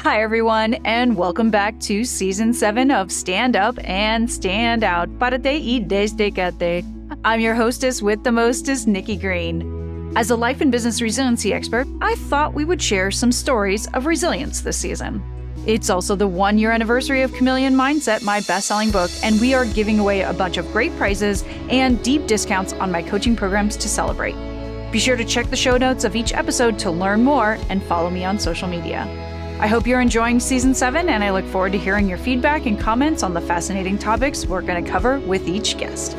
Hi, everyone, and welcome back to Season 7 of Stand Up and Stand Out. Párate y desdécate. I'm your hostess with the mostest, Nikki Green. As a life and business resiliency expert, I thought we would share some stories of resilience this season. It's also the 1-year anniversary of Chameleon Mindset, my best-selling book, and we are giving away a bunch of great prizes and deep discounts on my coaching programs to celebrate. Be sure to check the show notes of each episode to learn more and follow me on social media. I hope you're enjoying Season 7, and I look forward to hearing your feedback and comments on the fascinating topics we're going to cover with each guest.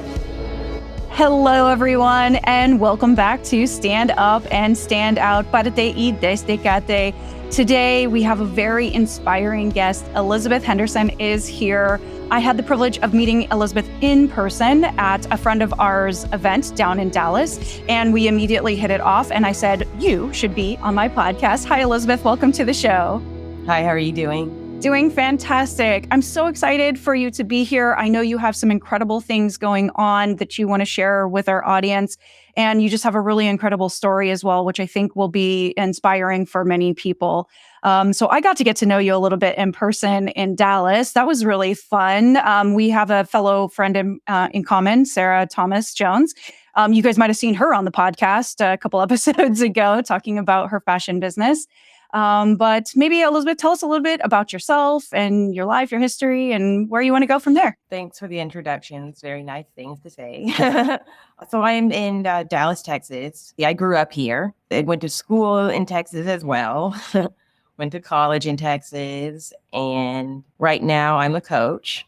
Hello, everyone, and welcome back to Stand Up and Stand Out. Párate y desdécate. Today, we have a very inspiring guest. Elisabeth Henderson is here. I had the privilege of meeting Elisabeth in person at a friend of ours event down in Dallas, and we immediately hit it off. And I said, you should be on my podcast. Hi, Elisabeth. Welcome to the show. Hi, how are you doing? Doing fantastic. I'm so excited for you to be here. I know you have some incredible things going on that you want to share with our audience. And you just have a really incredible story as well, which I think will be inspiring for many people. So I got to get to know you a little bit in person in Dallas. That was really fun. We have a fellow friend in common, Sarah Thomas Jones. You guys might have seen her on the podcast a couple episodes ago talking about her fashion business. But maybe, Elisabeth, tell us a little bit about yourself and your life, your history, and where you want to go from there. Thanks for the introduction. It's very nice things to say. So I'm in Dallas, Texas. I grew up here. I went to school in Texas as well. Went to college in Texas. And right now I'm a coach.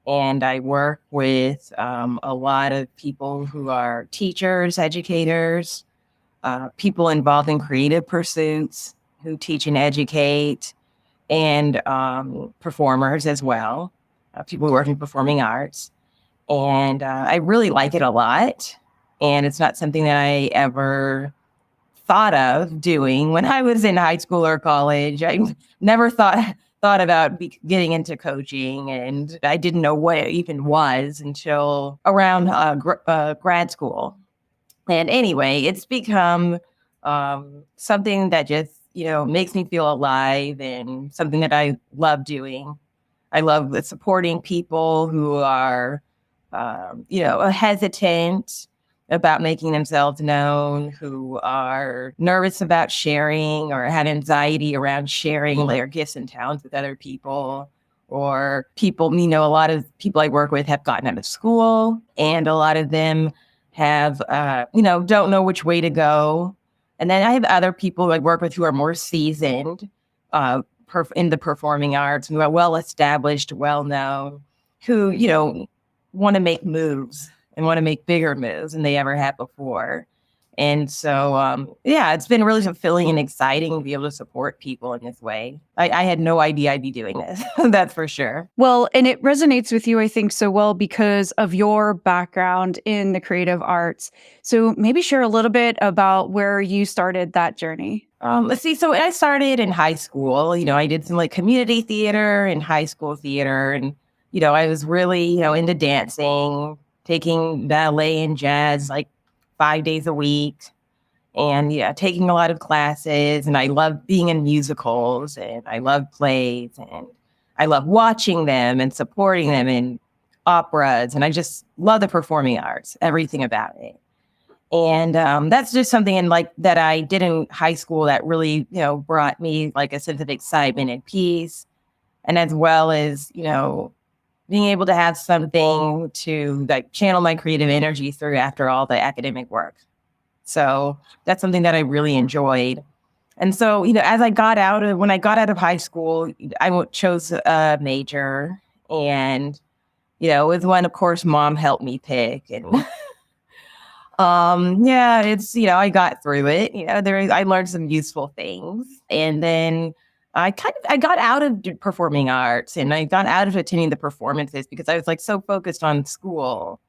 And I work with a lot of people who are teachers, educators, people involved in creative pursuits, who teach and educate, and performers as well, people who work in performing arts. And I really like it a lot. And it's not something that I ever thought of doing when I was in high school or college. I never thought about getting into coaching, and I didn't know what it even was until around grad school. And anyway, it's become something that just makes me feel alive, and something that I love doing. I love supporting people who are, hesitant about making themselves known, who are nervous about sharing or had anxiety around sharing their gifts and talents with other people. Or people, a lot of people I work with have gotten out of school, and a lot of them have, don't know which way to go. And then I have other people I work with who are more seasoned in the performing arts, who are well-established, well-known, who, want to make moves and want to make bigger moves than they ever had before. And so, it's been really fulfilling and exciting to be able to support people in this way. I had no idea I'd be doing this. That's for sure. Well, and it resonates with you, I think, so well because of your background in the creative arts. So maybe share a little bit about where you started that journey. Let's see. So I started in high school. I did some community theater and high school theater. And, I was really, into dancing, taking ballet and jazz 5 days a week, and taking a lot of classes. And I love being in musicals, and I love plays, and I love watching them and supporting them in operas. And I just love the performing arts, everything about it. And that's just something that I did in high school that really, brought me a sense of excitement and peace. And as well as, being able to have something to channel my creative energy through after all the academic work. So that's something that I really enjoyed. And so, as when I got out of high school, I chose a major, and, it was one, of course, Mom helped me pick. And I got through it. I learned some useful things. And then I got out of performing arts, and I got out of attending the performances because I was so focused on school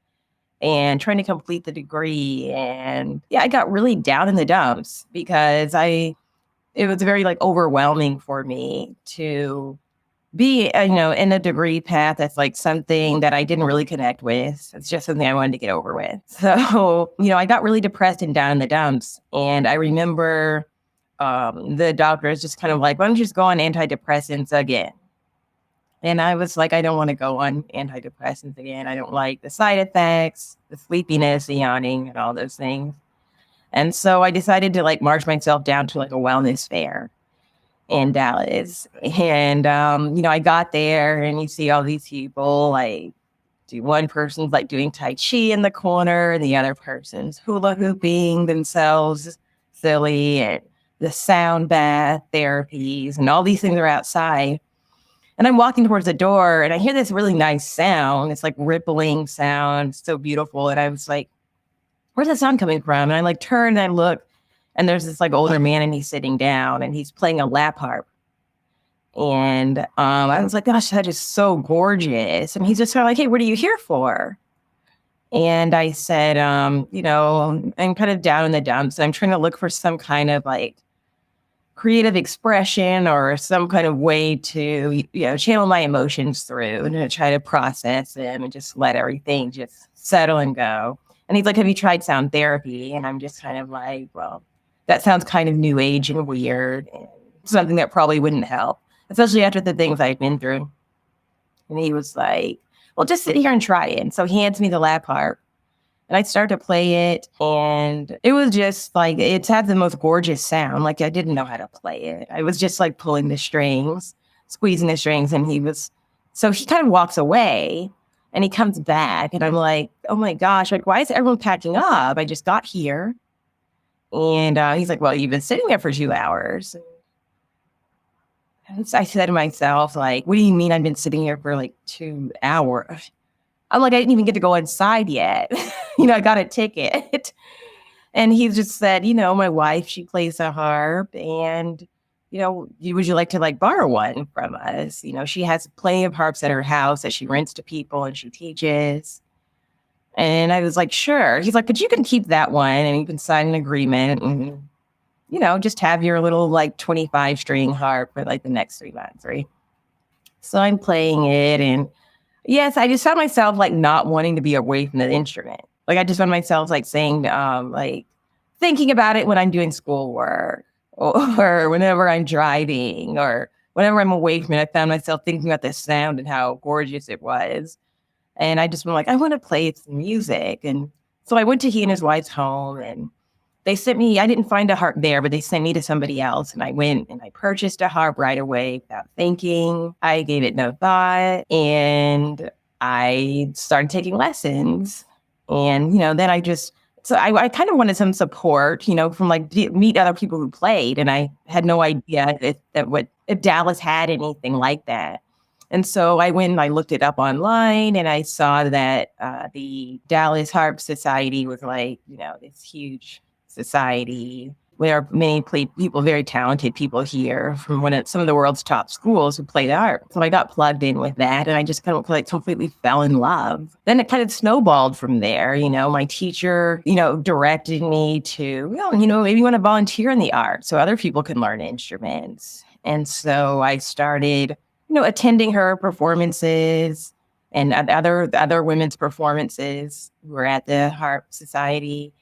and trying to complete the degree. And I got really down in the dumps because it was very overwhelming for me to be, in a degree path that's something that I didn't really connect with. It's just something I wanted to get over with. So, I got really depressed and down in the dumps. And I remember the doctor is just kind of like, why don't you just go on antidepressants again? And I was like, I don't want to go on antidepressants again. I don't like the side effects, the sleepiness, the yawning, and all those things. And so I decided to like march myself down to like a wellness fair in Dallas. And, I got there and you see all these people like, one person's like doing Tai Chi in the corner, and the other person's hula hooping themselves silly, and the sound bath therapies and all these things are outside. And I'm walking towards the door and I hear this really nice sound. It's like rippling sound, so beautiful. And I was like, where's that sound coming from? And I like turn and I look, and there's this like older man and he's sitting down and he's playing a lap harp. And I was like, gosh, that is so gorgeous. And he's just kind of like, hey, what are you here for? And I said, I'm kind of down in the dumps. I'm trying to look for some kind of like creative expression or some kind of way to, channel my emotions through and to try to process them and just let everything just settle and go. And he's like, have you tried sound therapy? And I'm just kind of like, well, that sounds kind of new age and weird and something that probably wouldn't help, especially after the things I've been through. And he was like, well, just sit here and try it. And so he hands me the lap harp and I started to play it. And it was just like, it had the most gorgeous sound. Like I didn't know how to play it. I was just like pulling the strings, squeezing the strings. And so he kind of walks away and he comes back. And I'm like, oh my gosh, like, why is everyone packing up? I just got here. And he's like, well, you've been sitting there for 2 hours. I said to myself, like, what do you mean I've been sitting here for like 2 hours? I'm like, I didn't even get to go inside yet. I got a ticket. And he just said, my wife, she plays the harp and, would you like to like borrow one from us? She has plenty of harps at her house that she rents to people and she teaches. And I was like, sure. He's like, but you can keep that one and you can sign an agreement and just have your little like 25 string harp for like the next 3 months, right? So I'm playing it. And yes, I just found myself like not wanting to be away from the instrument. Like I just found myself like saying, like thinking about it when I'm doing schoolwork or whenever I'm driving or whenever I'm away from it, I found myself thinking about the sound and how gorgeous it was. And I just went like, I want to play some music. And so I went to he and his wife's home and they sent me, I didn't find a harp there, but they sent me to somebody else. And I went and I purchased a harp right away without thinking. I gave it no thought. And I started taking lessons. And, then I kind of wanted some support, from like meet other people who played. And I had no idea if Dallas had anything like that. And so I went and I looked it up online and I saw that the Dallas Harp Society was like, this huge society. There are many people, very talented people here from some of the world's top schools who play the harp. So I got plugged in with that and I just kind of like completely fell in love. Then it kind of snowballed from there. My teacher, directed me to, maybe you want to volunteer in the arts so other people can learn instruments. And so I started, attending her performances and other women's performances who were at the Harp Society.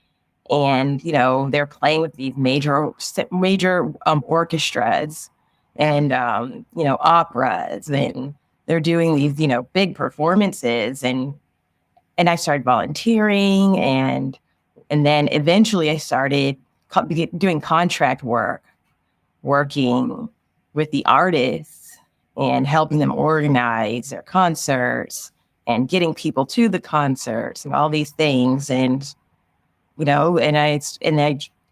And, they're playing with these major orchestras and, operas, and they're doing these, big performances. And I started volunteering. And then eventually I started doing contract work, working with the artists and helping them organize their concerts and getting people to the concerts and all these things. And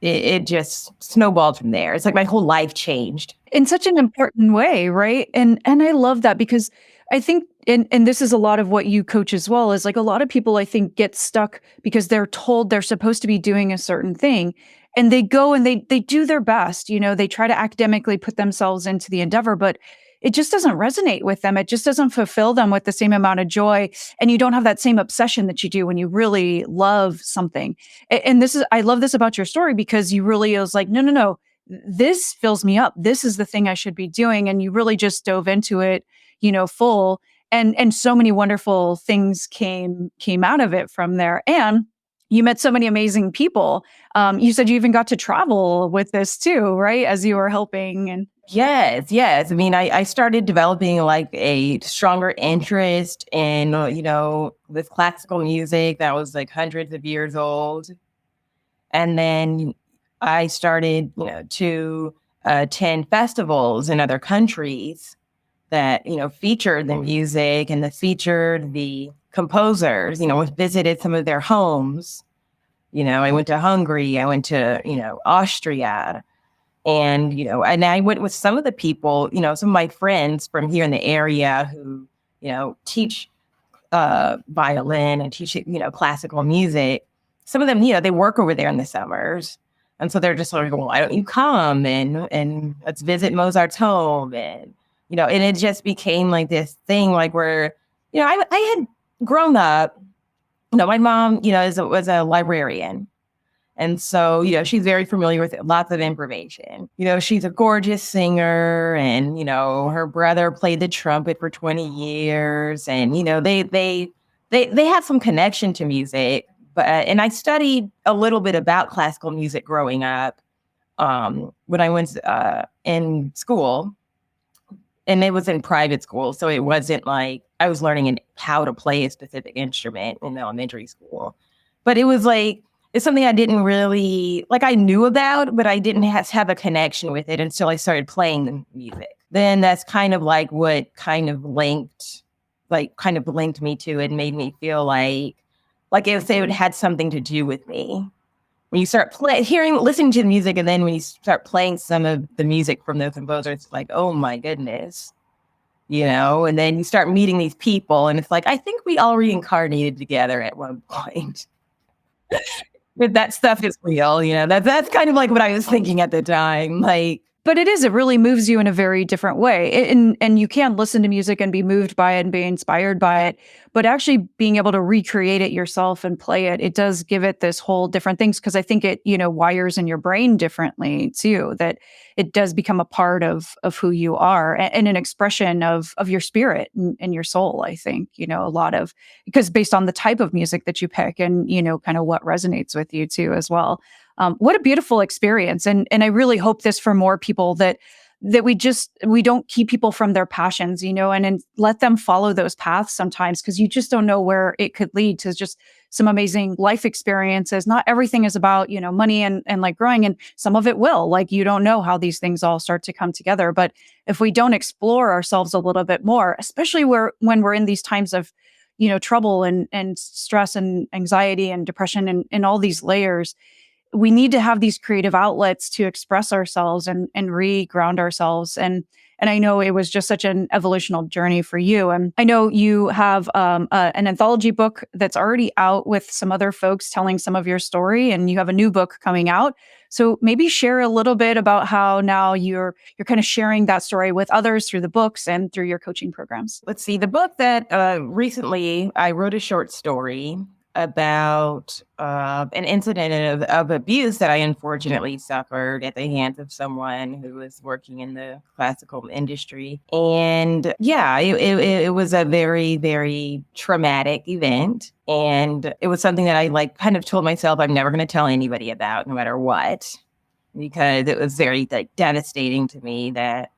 it just snowballed from there. It's like my whole life changed. In such an important way, right? And I love that because I think, and this is a lot of what you coach as well, is like a lot of people I think get stuck because they're told they're supposed to be doing a certain thing. And they go and they do their best, they try to academically put themselves into the endeavor, but it just doesn't resonate with them. It just doesn't fulfill them with the same amount of joy. And you don't have that same obsession that you do when you really love something. And I love this about your story because you really was like, no, this fills me up. This is the thing I should be doing. And you really just dove into it, full. And so many wonderful things came out of it from there. And You met so many amazing people. You said you even got to travel with this too, right? As you were helping. And Yes, yes. I mean, I started developing like a stronger interest in, this classical music that was like hundreds of years old. And then I started, to attend festivals in other countries that, featured the music and that featured the composers, visited some of their homes. I went to Hungary, I went to, Austria. And, and I went with some of the people, some of my friends from here in the area who, teach violin and teach, classical music. Some of them, they work over there in the summers. And so they're just sort of going, why don't you come and let's visit Mozart's home? And, and it just became like this thing like where, I had grown up, my mom, was a librarian. And so, she's very familiar with lots of information. She's a gorgeous singer and, her brother played the trumpet for 20 years and, they have some connection to music. But, and I studied a little bit about classical music growing up when I went in school. And it was in private school. So it wasn't like I was learning how to play a specific instrument in elementary school. But it was like, it's something I didn't really, like I knew about, but I didn't have a connection with it until I started playing the music. Then that's kind of like what kind of linked me to it and made me feel like if it had something to do with me. When you start listening to the music, and then when you start playing some of the music from the composers, it's like, oh my goodness, and then you start meeting these people and it's like, I think we all reincarnated together at one point. But that stuff is real, that's kind of like what I was thinking at the time. but it really moves you in a very different way. And you can listen to music and be moved by it and be inspired by it, but actually being able to recreate it yourself and play it, it does give it this whole different things. Cause I think it, wires in your brain differently too, that it does become a part of who you are and an expression of your spirit and your soul. I think, a lot of, because based on the type of music that you pick and, kind of what resonates with you too, as well. What a beautiful experience. And I really hope this for more people that we don't keep people from their passions, and let them follow those paths sometimes, because you just don't know where it could lead to just some amazing life experiences. Not everything is about, money and like growing, and some of it will, like, you don't know how these things all start to come together. But if we don't explore ourselves a little bit more, especially when we're in these times of, trouble and stress and anxiety and depression and all these layers, we need to have these creative outlets to express ourselves and re-ground ourselves. And I know it was just such an evolutional journey for you. And I know you have an anthology book that's already out with some other folks telling some of your story, and you have a new book coming out. So maybe share a little bit about how now you're kind of sharing that story with others through the books and through your coaching programs. Let's see, the book that recently I wrote a short story about an incident of abuse that I unfortunately suffered at the hands of someone who was working in the classical industry. And yeah, it was a very, very traumatic event. And it was something that I kind of told myself I'm never going to tell anybody about, no matter what, because it was very devastating to me that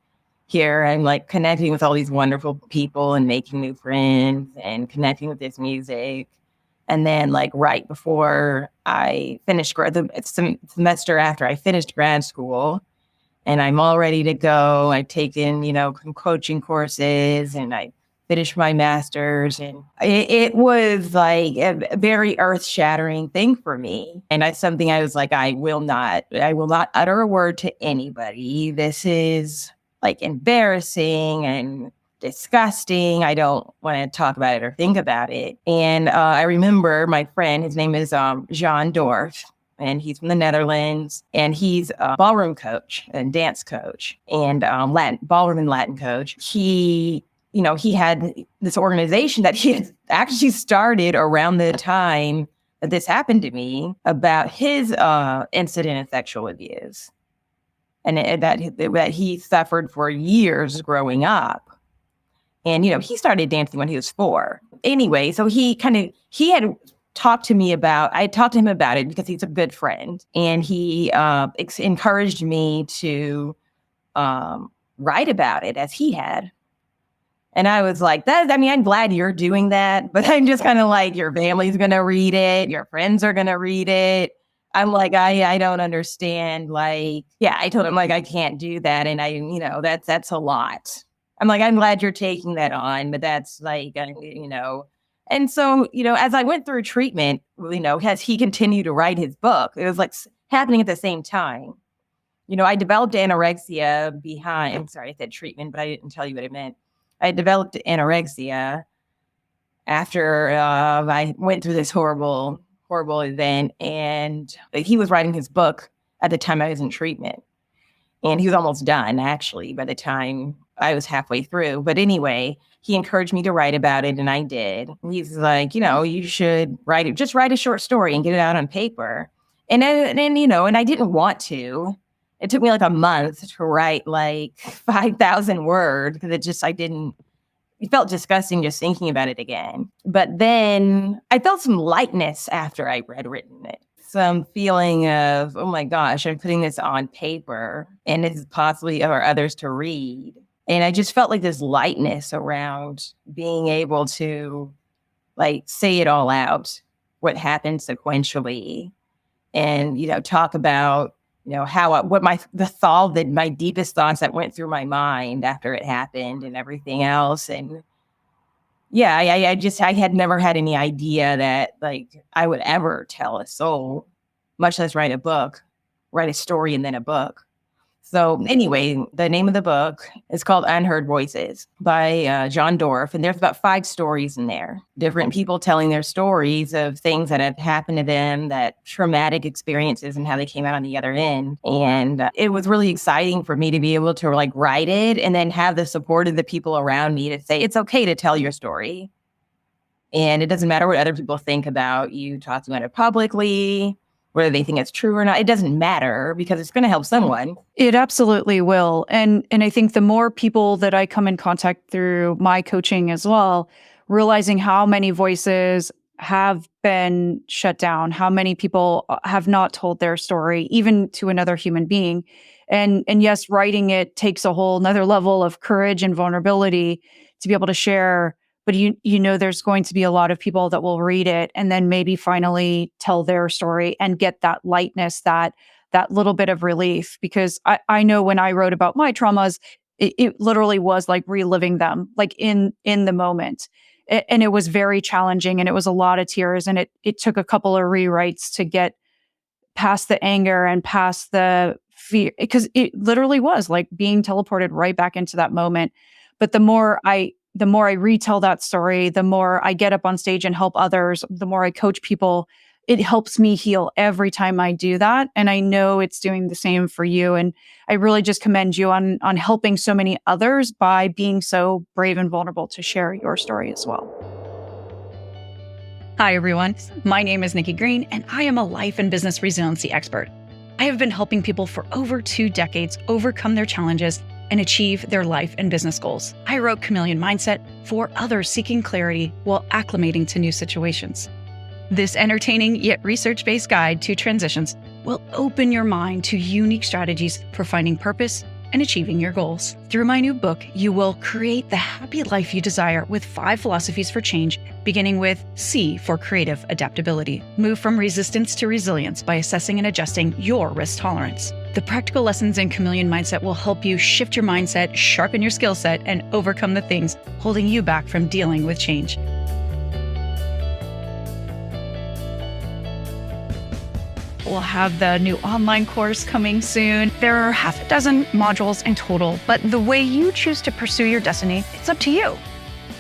here I'm connecting with all these wonderful people and making new friends and connecting with this music. And then right before I finished the semester after I finished grad school, and I'm all ready to go, I've taken, some coaching courses and I finished my master's, and it was a very earth-shattering thing for me. And that's something I was like, I will not utter a word to anybody. This is embarrassing and disgusting. I don't want to talk about it or think about it. And I remember my friend, his name is Jean Dorf, and he's from the Netherlands, and he's a ballroom coach and dance coach and ballroom and Latin coach. He had this organization that he had actually started around the time that this happened to me about his incident of sexual abuse, and that he suffered for years growing up. And, he started dancing when he was 4. Anyway, so he had talked to him about it because he's a good friend. And he encouraged me to write about it as he had. And I was like, I'm glad you're doing that. But I'm just kind of like, your family's going to read it. Your friends are going to read it. I'm like, I don't understand. Like, yeah, I told him like, I can't do that. And that's a lot. I'm like, I'm glad you're taking that on, but that's like, And so, as I went through treatment, as he continued to write his book, it was like happening at the same time. I developed anorexia I'm sorry, I said treatment, but I didn't tell you what it meant. I developed anorexia after I went through this horrible event, and he was writing his book at the time I was in treatment, and he was almost done actually by the time I was halfway through. But anyway, he encouraged me to write about it, and I did. He's like, you should write it. Just write a short story and get it out on paper. And I didn't want to. It took me like a month to write like 5,000 words because it felt disgusting just thinking about it again. But then I felt some lightness after I had written it. Some feeling of, oh my gosh, I'm putting this on paper and this is possibly for others to read. And I just felt like this lightness around being able to like say it all out, what happened sequentially, and, talk about, my deepest thoughts that went through my mind after it happened and everything else. And yeah, I had never had any idea that like I would ever tell a soul, much less write a story and then a book. So anyway, the name of the book is called Unheard Voices by John Dorff. And there's about 5 stories in there. Different people telling their stories of things that have happened to them, that traumatic experiences and how they came out on the other end. And it was really exciting for me to be able to like write it and then have the support of the people around me to say, it's okay to tell your story. And it doesn't matter what other people think about you talking about it publicly, whether they think it's true or not. It doesn't matter because it's going to help someone. It absolutely will. And I think the more people that I come in contact through my coaching as well, realizing how many voices have been shut down, how many people have not told their story, even to another human being. And yes, writing it takes a whole nother level of courage and vulnerability to be able to share. But there's going to be a lot of people that will read it and then maybe finally tell their story and get that lightness, that little bit of relief. Because I know when I wrote about my traumas, it literally was like reliving them, like in the moment. And it was very challenging, and it was a lot of tears, and it took a couple of rewrites to get past the anger and past the fear, because it literally was like being teleported right back into that moment. But the more I retell that story, the more I get up on stage and help others, the more I coach people, it helps me heal every time I do that. And I know it's doing the same for you. And I really just commend you on helping so many others by being so brave and vulnerable to share your story as well. Hi, everyone. My name is Nikki Green, and I am a life and business resiliency expert. I have been helping people for over 2 decades overcome their challenges and achieve their life and business goals. I wrote Chameleon Mindset for others seeking clarity while acclimating to new situations. This entertaining yet research-based guide to transitions will open your mind to unique strategies for finding purpose and achieving your goals. Through my new book, you will create the happy life you desire with 5 philosophies for change, beginning with C for creative adaptability. Move from resistance to resilience by assessing and adjusting your risk tolerance. The practical lessons in Chameleon Mindset will help you shift your mindset, sharpen your skill set, and overcome the things holding you back from dealing with change. We'll have the new online course coming soon. There are 6 modules in total, but the way you choose to pursue your destiny, it's up to you.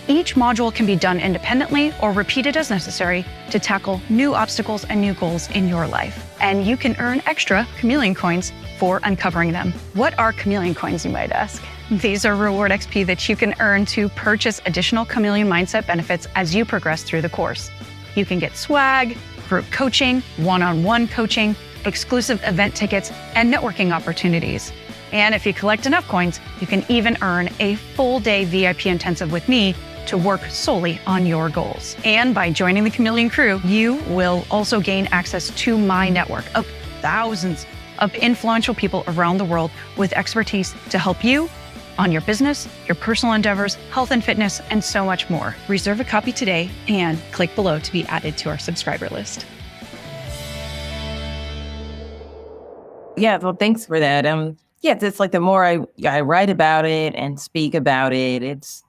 Each module can be done independently or repeated as necessary to tackle new obstacles and new goals in your life. And you can earn extra Chameleon coins for uncovering them. What are Chameleon coins, you might ask? These are reward XP that you can earn to purchase additional Chameleon Mindset benefits as you progress through the course. You can get swag, group coaching, one-on-one coaching, exclusive event tickets, and networking opportunities. And if you collect enough coins, you can even earn a full-day VIP intensive with me to work solely on your goals. And by joining the Chameleon Crew, you will also gain access to my network of thousands of influential people around the world with expertise to help you on your business, your personal endeavors, health and fitness, and so much more. Reserve a copy today and click below to be added to our subscriber list. Yeah, well, thanks for that. It's like the more I write about it and speak about it, it's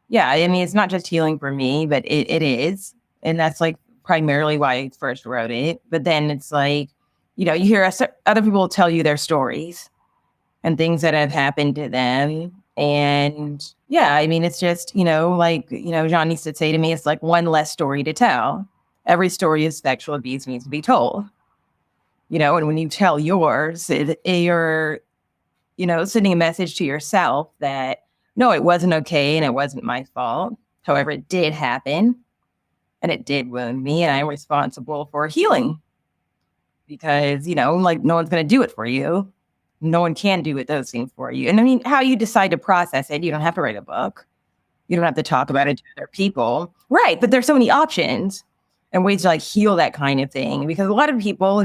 not just healing for me, but it is. And that's like primarily why I first wrote it. But then it's like, you hear other people tell you their stories and things that have happened to them. And it's just, John used to say to me, it's like one less story to tell. Every story of sexual abuse needs to be told. And when you tell yours, you're, sending a message to yourself that, no, it wasn't okay and it wasn't my fault. However, it did happen and it did wound me, and I'm responsible for healing because, no one's going to do it for you. No one can do those things for you. And how you decide to process it, you don't have to write a book. You don't have to talk about it to other people. Right. But there's so many options and ways to like heal that kind of thing, because a lot of people,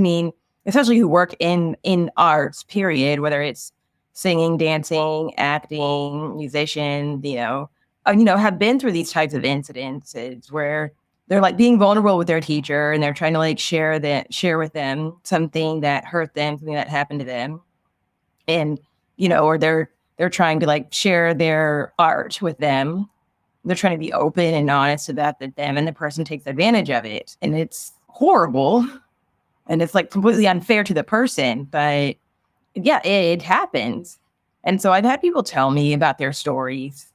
especially who work in arts, period, whether it's singing, dancing, acting, musician, have been through these types of incidences where they're like being vulnerable with their teacher and they're trying to like share with them something that hurt them, something that happened to them. And, or they're trying to like share their art with them. They're trying to be open and honest about them, and the person takes advantage of it. And it's horrible. And it's like completely unfair to the person, but yeah, it happens. And so I've had people tell me about their stories,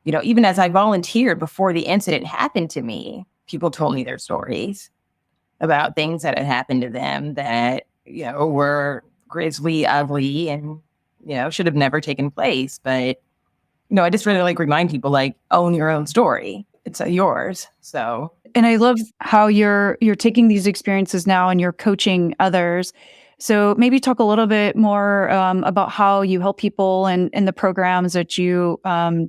even as I volunteered before the incident happened to me, people told me their stories about things that had happened to them that, were grisly, ugly, and, should have never taken place. But, I just really like remind people, like, own your own story. It's yours. So. And I love how you're taking these experiences now and you're coaching others. So maybe talk a little bit more about how you help people and the programs that you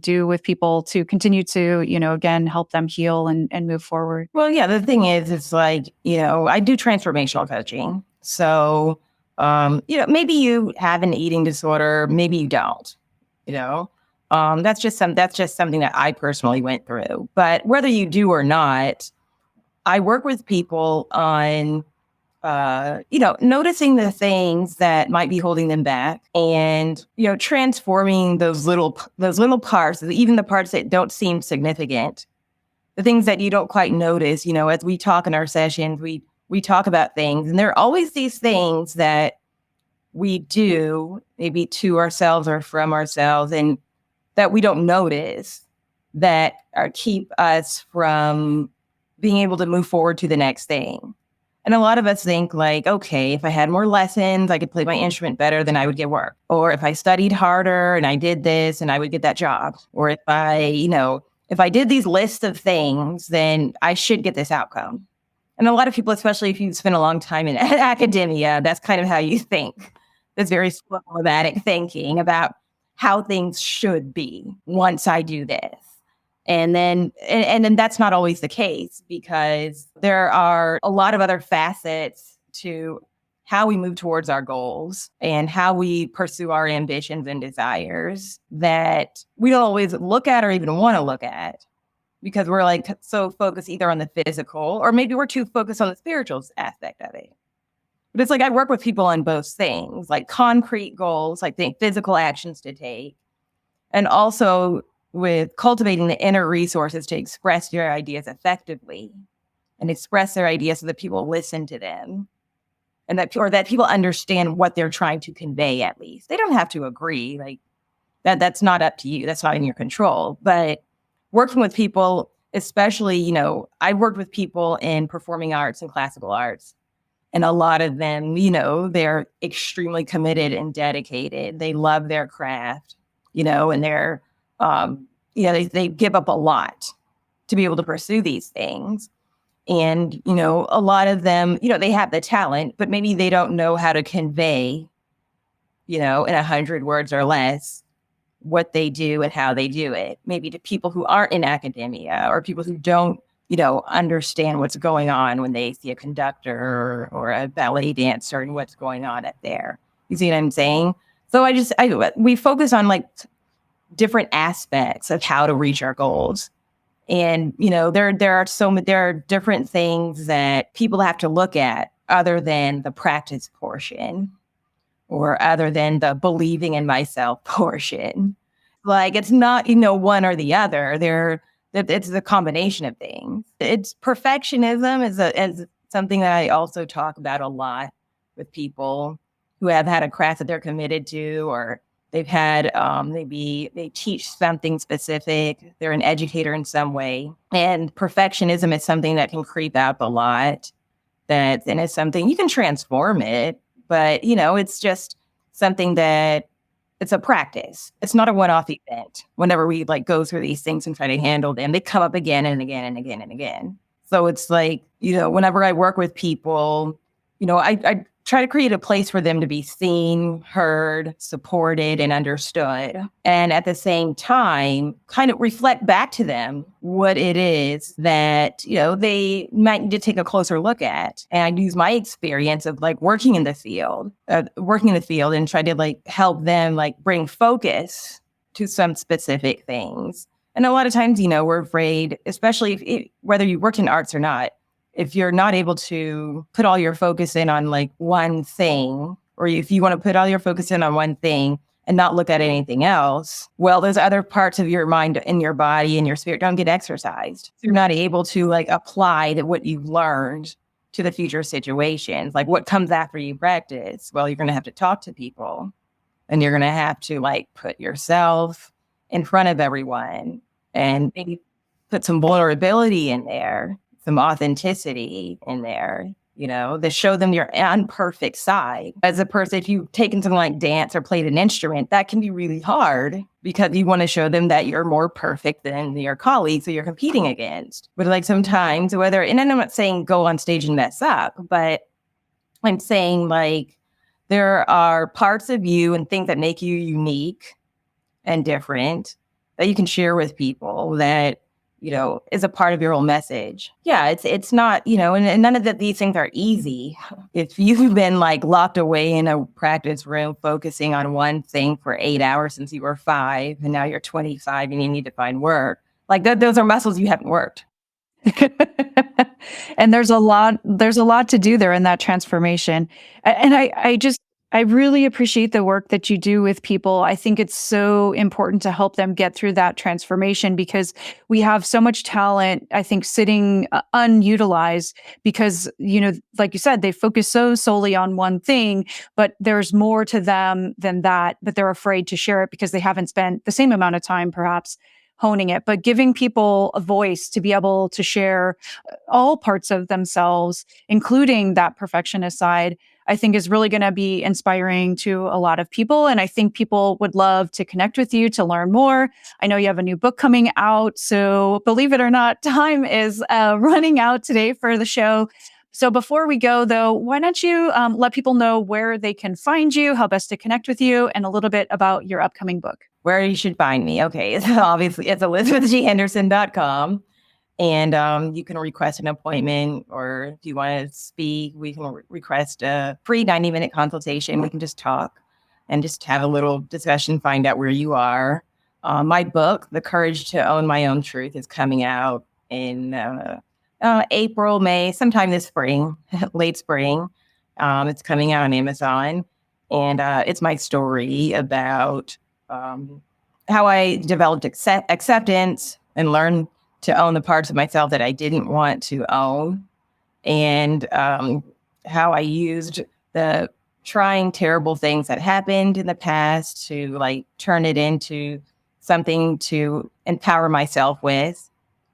do with people to continue to, again, help them heal and move forward. Well, yeah, the thing is, it's like, I do transformational coaching. So, maybe you have an eating disorder, maybe you don't, that's just something that I personally went through. But whether you do or not, I work with people on, noticing the things that might be holding them back and, transforming those little parts, even the parts that don't seem significant, the things that you don't quite notice, as we talk in our sessions, we talk about things, and there are always these things that we do maybe to ourselves or from ourselves and that we don't notice that keep us from being able to move forward to the next thing. And a lot of us think like, okay, if I had more lessons, I could play my instrument better, then I would get work. Or if I studied harder and I did this, and I would get that job. Or if I did these lists of things, then I should get this outcome. And a lot of people, especially if you've spent a long time in academia, that's kind of how you think. This very schematic thinking about how things should be once I do this. And then that's not always the case, because there are a lot of other facets to how we move towards our goals and how we pursue our ambitions and desires that we don't always look at or even want to look at, because we're like so focused either on the physical, or maybe we're too focused on the spiritual aspect of it. But it's like I work with people on both things, like concrete goals, like the physical actions to take, and also with cultivating the inner resources to express your ideas effectively and express their ideas so that people listen to them, and that people understand what they're trying to convey. At least they don't have to agree, like that's not up to you. That's not in your control. But working with people, especially, I worked with people in performing arts and classical arts. And a lot of them, they're extremely committed and dedicated. They love their craft, and they're, they give up a lot to be able to pursue these things. And, a lot of them, they have the talent, but maybe they don't know how to convey, in 100 words or less, what they do and how they do it, maybe to people who aren't in academia or people who don't, understand what's going on when they see a conductor or a ballet dancer and what's going on up there. You see what I'm saying? So we focus on like different aspects of how to reach our goals. And, there are different things that people have to look at other than the practice portion or other than the believing in myself portion. Like, it's not, one or the other. It's a combination of things. It's perfectionism is something that I also talk about a lot with people who have had a craft that they're committed to, or they've had, maybe they teach something specific. They're an educator in some way. And perfectionism is something that can creep up a lot. And it's something you can transform it, but, it's just something that it's a practice. It's not a one-off event. Whenever we like go through these things and try to handle them, they come up again and again and again and again. So it's like, whenever I work with people, I try to create a place for them to be seen, heard, supported, and understood. And at the same time, kind of reflect back to them what it is that, they might need to take a closer look at. And I use my experience of like working in the field and try to like help them like bring focus to some specific things. And a lot of times, we're afraid, especially whether you work in arts or not, if you're not able to put all your focus in on like one thing, or if you want to put all your focus in on one thing and not look at anything else, well, those other parts of your mind and your body and your spirit don't get exercised. You're not able to like apply what you've learned to the future situations. Like what comes after you practice? Well, you're going to have to talk to people and you're going to have to like put yourself in front of everyone and maybe put some vulnerability in there, some authenticity in there, to show them your imperfect side. As a person, if you've taken something like dance or played an instrument, that can be really hard because you want to show them that you're more perfect than your colleagues who you're competing against. But like sometimes and I'm not saying go on stage and mess up, but I'm saying like there are parts of you and things that make you unique and different that you can share with people that is a part of your whole message. Yeah, it's not, and none of these things are easy. If you've been like locked away in a practice room focusing on one thing for 8 hours since you were 5 and now you're 25 and you need to find work, like those are muscles you haven't worked. And there's a lot to do there in that transformation. And I really appreciate the work that you do with people. I think it's so important to help them get through that transformation because we have so much talent, I think, sitting unutilized because, like you said, they focus so solely on one thing, but there's more to them than that, but they're afraid to share it because they haven't spent the same amount of time perhaps honing it, but giving people a voice to be able to share all parts of themselves, including that perfectionist side, I think is really going to be inspiring to a lot of people. And I think people would love to connect with you to learn more. I know you have a new book coming out. So believe it or not, time is running out today for the show. So before we go, though, why don't you let people know where they can find you, how best to connect with you, and a little bit about your upcoming book? Where you should find me. Okay. So obviously it's ElisabethGHenderson.com. And you can request an appointment, or if you want to speak, we can request a free 90-minute consultation. We can just talk and just have a little discussion, find out where you are. My book, The Courage to Own My Own Truth, is coming out in April, May, sometime this spring, late spring. It's coming out on Amazon. And it's my story about how I developed acceptance and learned to own the parts of myself that I didn't want to own, and how I used the trying terrible things that happened in the past to like turn it into something to empower myself with,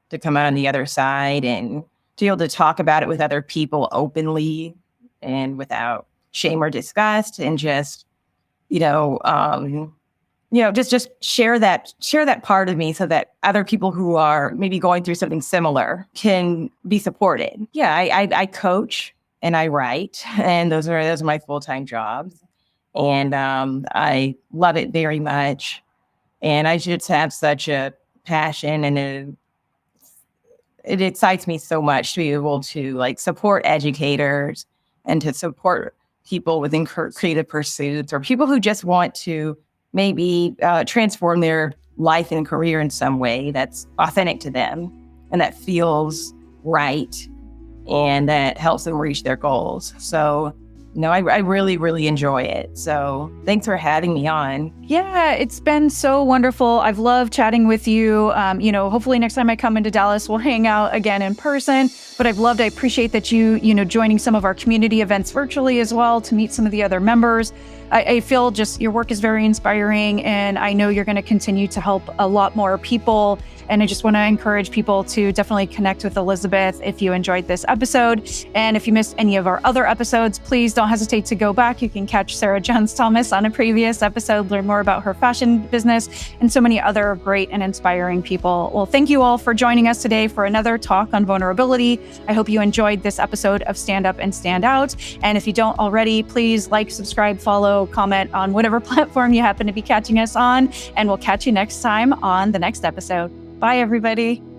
to come out on the other side and to be able to talk about it with other people openly and without shame or disgust, and just just share that part of me so that other people who are maybe going through something similar can be supported. Yeah, I coach and I write, and those are my full-time jobs. And I love it very much. And I just have such a passion, and it excites me so much to be able to like support educators and to support people within creative pursuits, or people who just want to maybe transform their life and career in some way that's authentic to them and that feels right and that helps them reach their goals. So no, I really, really enjoy it. So thanks for having me on. Yeah, it's been so wonderful. I've loved chatting with you. Hopefully next time I come into Dallas, we'll hang out again in person. But I appreciate that you joining some of our community events virtually as well to meet some of the other members. I feel just your work is very inspiring, and I know you're going to continue to help a lot more people. And I just want to encourage people to definitely connect with Elisabeth if you enjoyed this episode. And if you missed any of our other episodes, please don't hesitate to go back. You can catch Sarah Jones-Thomas on a previous episode, learn more about her fashion business, and so many other great and inspiring people. Well, thank you all for joining us today for another talk on vulnerability. I hope you enjoyed this episode of Stand Up and Stand Out. And if you don't already, please like, subscribe, follow, comment on whatever platform you happen to be catching us on. And we'll catch you next time on the next episode. Bye, everybody.